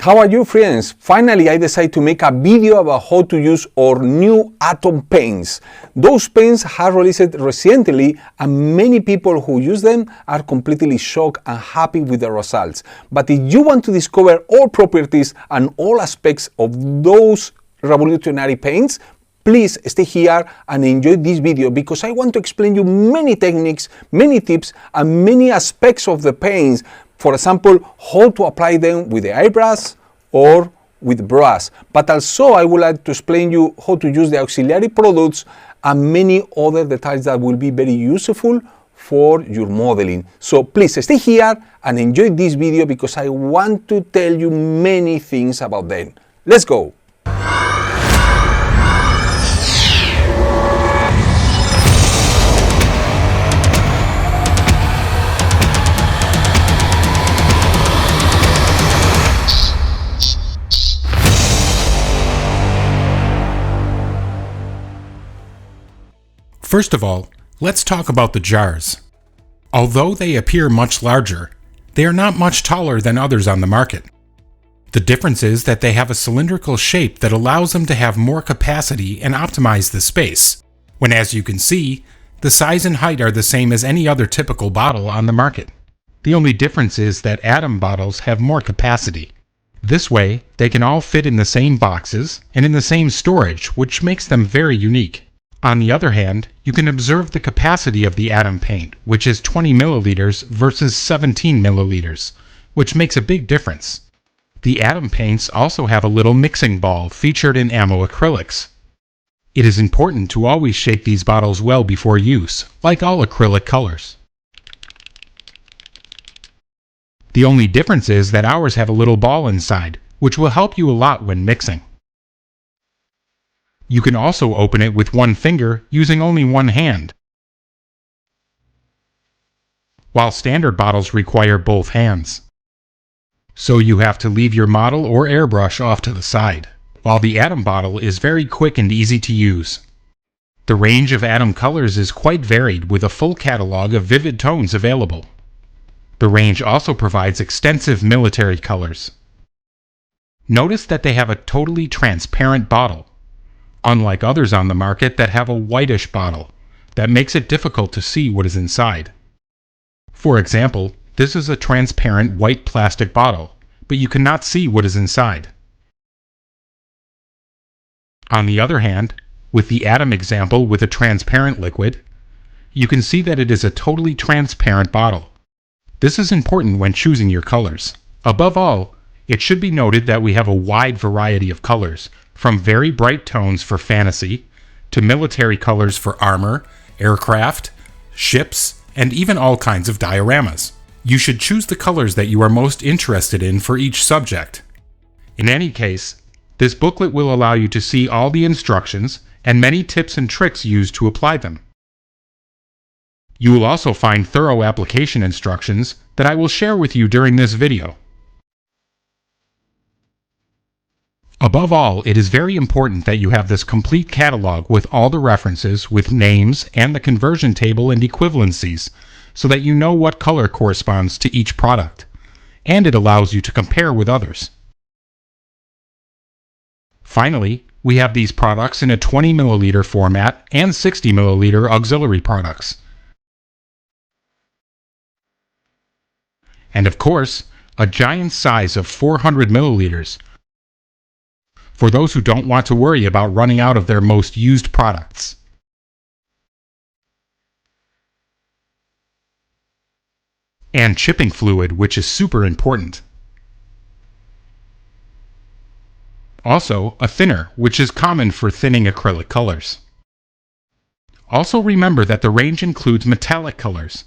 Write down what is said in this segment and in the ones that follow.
How are you, friends? Finally, I decided to make a video about how to use our new atom paints. Those paints have released recently, and many people who use them are completely shocked and happy with the results. But if you want to discover all properties and all aspects of those revolutionary paints, please stay here and enjoy this video, because I want to explain you many techniques, many tips, and many aspects of the paints. For example, how to apply them with the airbrush or with brush. But also I would like to explain you how to use the auxiliary products and many other details that will be very useful for your modeling. So please stay here and enjoy this video, because I want to tell you many things about them. Let's go! First of all, let's talk about the jars. Although they appear much larger, they are not much taller than others on the market. The difference is that they have a cylindrical shape that allows them to have more capacity and optimize the space, when, as you can see, the size and height are the same as any other typical bottle on the market. The only difference is that atom bottles have more capacity. This way, they can all fit in the same boxes and in the same storage, which makes them very unique. On the other hand, you can observe the capacity of the atom paint, which is 20 milliliters versus 17 milliliters, which makes a big difference. The atom paints also have a little mixing ball featured in ammo acrylics. It is important to always shake these bottles well before use, like all acrylic colors. The only difference is that ours have a little ball inside, which will help you a lot when mixing. You can also open it with one finger using only one hand, while standard bottles require both hands. So you have to leave your model or airbrush off to the side, while the atom bottle is very quick and easy to use. The range of atom colors is quite varied, with a full catalog of vivid tones available. The range also provides extensive military colors. Notice that they have a totally transparent bottle, unlike others on the market that have a whitish bottle that makes it difficult to see what is inside. For example, this is a transparent white plastic bottle, but you cannot see what is inside. On the other hand, with the atom example with a transparent liquid, you can see that it is a totally transparent bottle. This is important when choosing your colors. Above all, it should be noted that we have a wide variety of colors, from very bright tones for fantasy, to military colors for armor, aircraft, ships, and even all kinds of dioramas. You should choose the colors that you are most interested in for each subject. In any case, this booklet will allow you to see all the instructions and many tips and tricks used to apply them. You will also find thorough application instructions that I will share with you during this video. Above all, it is very important that you have this complete catalog with all the references, with names and the conversion table and equivalencies, so that you know what color corresponds to each product, and it allows you to compare with others. Finally, we have these products in a 20 milliliter format and 60 milliliter auxiliary products. And of course, a giant size of 400 milliliters, for those who don't want to worry about running out of their most used products. And chipping fluid, which is super important. Also, a thinner, which is common for thinning acrylic colors. Also remember that the range includes metallic colors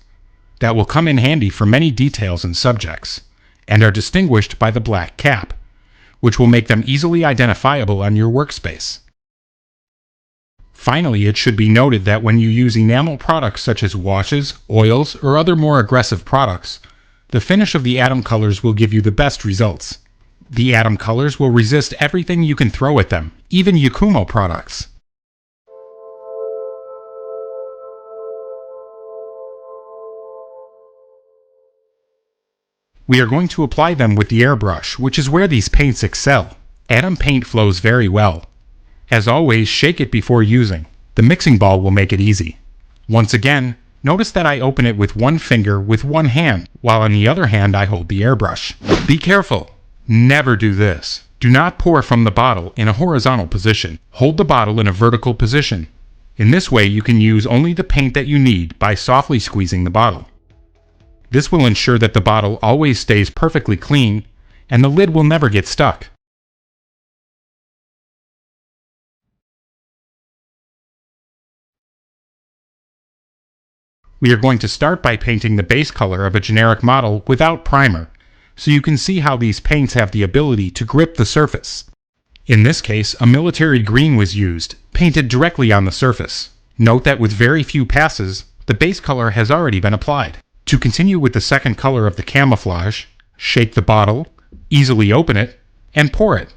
that will come in handy for many details and subjects, and are distinguished by the black cap, which will make them easily identifiable on your workspace. Finally, it should be noted that when you use enamel products such as washes, oils, or other more aggressive products, the finish of the atom colors will give you the best results. The atom colors will resist everything you can throw at them, even Yakumo products. We are going to apply them with the airbrush, which is where these paints excel. Atom paint flows very well. As always, shake it before using. The mixing ball will make it easy. Once again, notice that I open it with one finger with one hand, while on the other hand I hold the airbrush. Be careful! Never do this. Do not pour from the bottle in a horizontal position. Hold the bottle in a vertical position. In this way you can use only the paint that you need by softly squeezing the bottle. This will ensure that the bottle always stays perfectly clean and the lid will never get stuck. We are going to start by painting the base color of a generic model without primer, so you can see how these paints have the ability to grip the surface. In this case, a military green was used, painted directly on the surface. Note that with very few passes, the base color has already been applied. To continue with the second color of the camouflage, shake the bottle, easily open it, and pour it.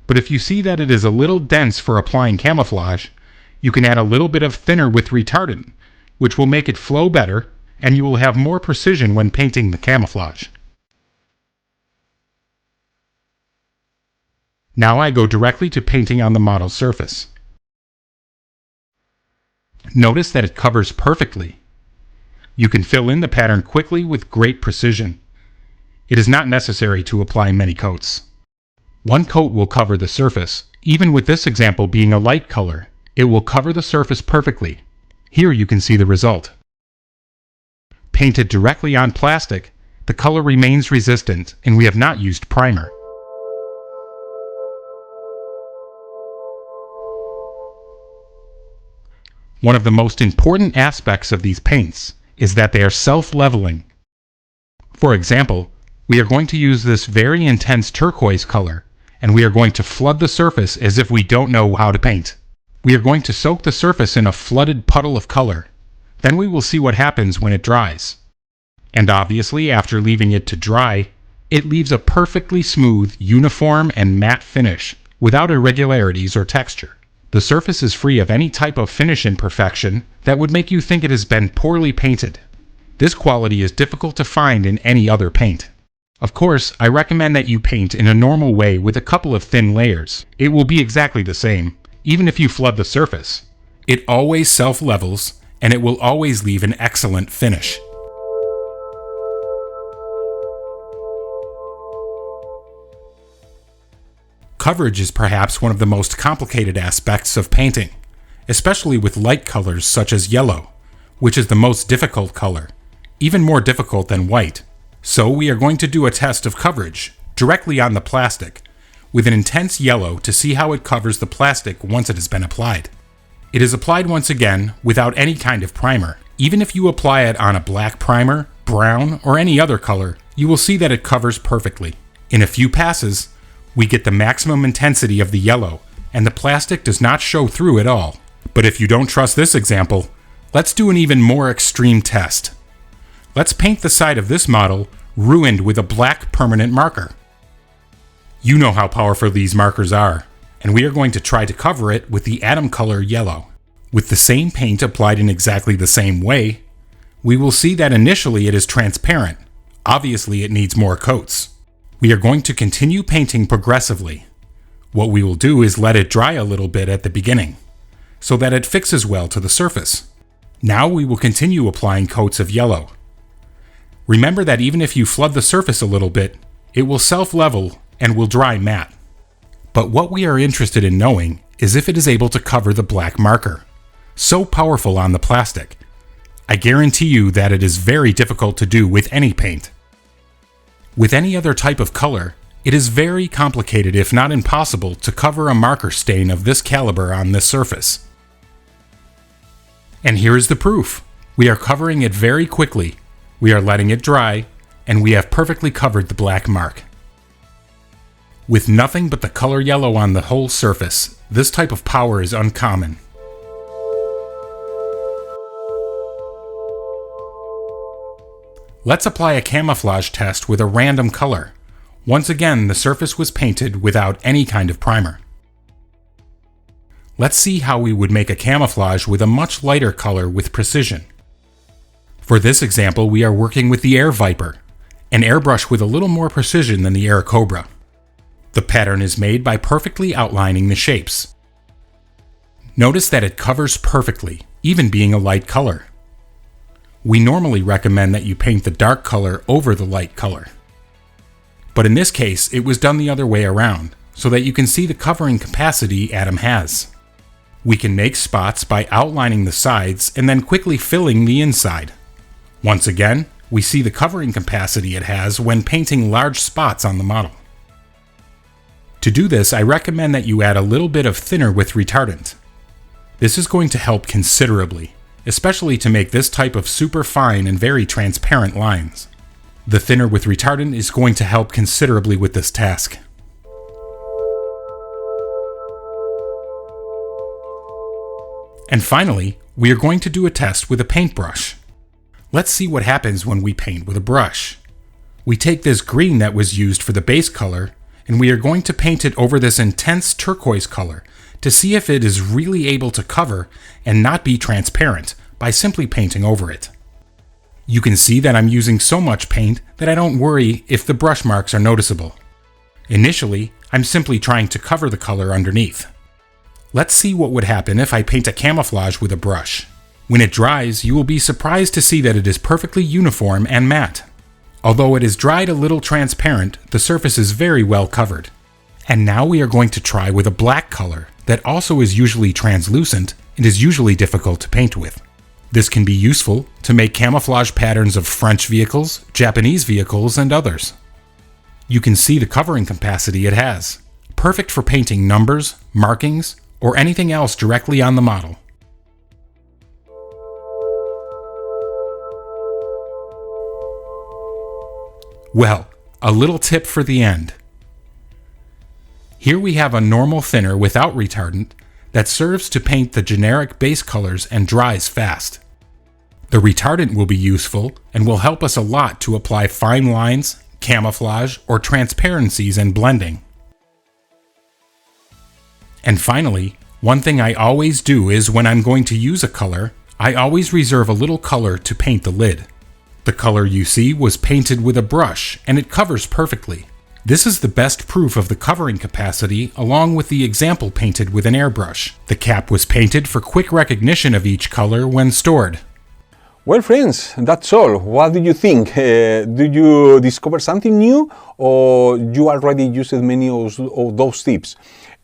But if you see that it is a little dense for applying camouflage, you can add a little bit of thinner with retardant, which will make it flow better, and you will have more precision when painting the camouflage. Now I go directly to painting on the model surface. Notice that it covers perfectly. You can fill in the pattern quickly with great precision. It is not necessary to apply many coats. One coat will cover the surface. Even with this example being a light color, it will cover the surface perfectly. Here you can see the result. Painted directly on plastic, the color remains resistant and we have not used primer. One of the most important aspects of these paints is that they are self-leveling. For example, we are going to use this very intense turquoise color, and we are going to flood the surface as if we don't know how to paint. We are going to soak the surface in a flooded puddle of color. Then we will see what happens when it dries. And obviously, after leaving it to dry, it leaves a perfectly smooth, uniform, and matte finish, without irregularities or texture. The surface is free of any type of finish imperfection that would make you think it has been poorly painted. This quality is difficult to find in any other paint. Of course, I recommend that you paint in a normal way with a couple of thin layers. It will be exactly the same, even if you flood the surface. It always self-levels, and it will always leave an excellent finish. Coverage is perhaps one of the most complicated aspects of painting, especially with light colors such as yellow, which is the most difficult color, even more difficult than white. So we are going to do a test of coverage directly on the plastic with an intense yellow to see how it covers the plastic once it has been applied. It is applied once again without any kind of primer. Even if you apply it on a black primer, brown, or any other color, you will see that it covers perfectly. In a few passes, we get the maximum intensity of the yellow, and the plastic does not show through at all. But if you don't trust this example, let's do an even more extreme test. Let's paint the side of this model ruined with a black permanent marker. You know how powerful these markers are, and we are going to try to cover it with the atom color yellow. With the same paint applied in exactly the same way, we will see that initially it is transparent. Obviously it needs more coats. We are going to continue painting progressively. What we will do is let it dry a little bit at the beginning, so that it fixes well to the surface. Now we will continue applying coats of yellow. Remember that even if you flood the surface a little bit, it will self-level and will dry matte. But what we are interested in knowing is if it is able to cover the black marker, so powerful on the plastic. I guarantee you that it is very difficult to do with any paint. With any other type of color, it is very complicated, if not impossible, to cover a marker stain of this caliber on this surface. And here is the proof. We are covering it very quickly, we are letting it dry, and we have perfectly covered the black mark. With nothing but the color yellow on the whole surface, this type of power is uncommon. Let's apply a camouflage test with a random color. Once again, the surface was painted without any kind of primer. Let's see how we would make a camouflage with a much lighter color with precision. For this example, we are working with the Air Viper, an airbrush with a little more precision than the Air Cobra. The pattern is made by perfectly outlining the shapes. Notice that it covers perfectly, even being a light color. We normally recommend that you paint the dark color over the light color. But in this case, it was done the other way around, so that you can see the covering capacity Atom has. We can make spots by outlining the sides and then quickly filling the inside. Once again, we see the covering capacity it has when painting large spots on the model. To do this, I recommend that you add a little bit of thinner with retardant. This is going to help considerably, especially to make this type of super fine and very transparent lines. The thinner with retardant is going to help considerably with this task. And finally, we are going to do a test with a paintbrush. Let's see what happens when we paint with a brush. We take this green that was used for the base color, and we are going to paint it over this intense turquoise color to see if it is really able to cover and not be transparent by simply painting over it. You can see that I'm using so much paint that I don't worry if the brush marks are noticeable. Initially, I'm simply trying to cover the color underneath. Let's see what would happen if I paint a camouflage with a brush. When it dries, you will be surprised to see that it is perfectly uniform and matte. Although it is dried a little transparent, the surface is very well covered. And now we are going to try with a black color that also is usually translucent and is usually difficult to paint with. This can be useful to make camouflage patterns of French vehicles, Japanese vehicles, and others. You can see the covering capacity it has, perfect for painting numbers, markings, or anything else directly on the model. Well, a little tip for the end. Here we have a normal thinner without retardant that serves to paint the generic base colors and dries fast. The retardant will be useful and will help us a lot to apply fine lines, camouflage, or transparencies and blending. And finally, one thing I always do is when I'm going to use a color, I always reserve a little color to paint the lid. The color you see was painted with a brush and it covers perfectly. This is the best proof of the covering capacity along with the example painted with an airbrush. The cap was painted for quick recognition of each color when stored. Well, friends, that's all. What do you think? Do you discover something new or you already used many of those tips?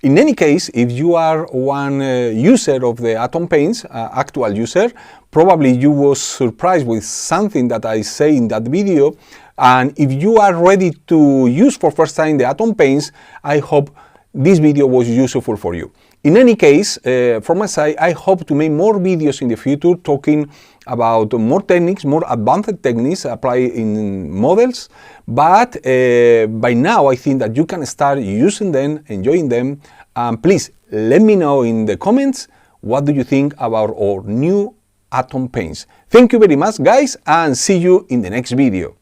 In any case, if you are one user of the Atom Paints, actual user, probably you was surprised with something that I say in that video. And if you are ready to use for first time the Atom Paints, I hope this video was useful for you. In any case, from my side, I hope to make more videos in the future talking about more techniques, more advanced techniques applied in models. But by now, I think that you can start using them, enjoying them. And please let me know in the comments what do you think about our new Atom Paints. Thank you very much, guys, and see you in the next video.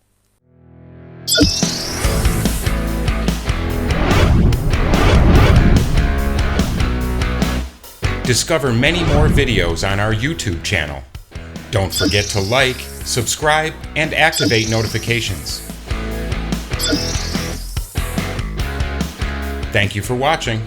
Discover many more videos on our YouTube channel. Don't forget to like, subscribe, and activate notifications. Thank you for watching.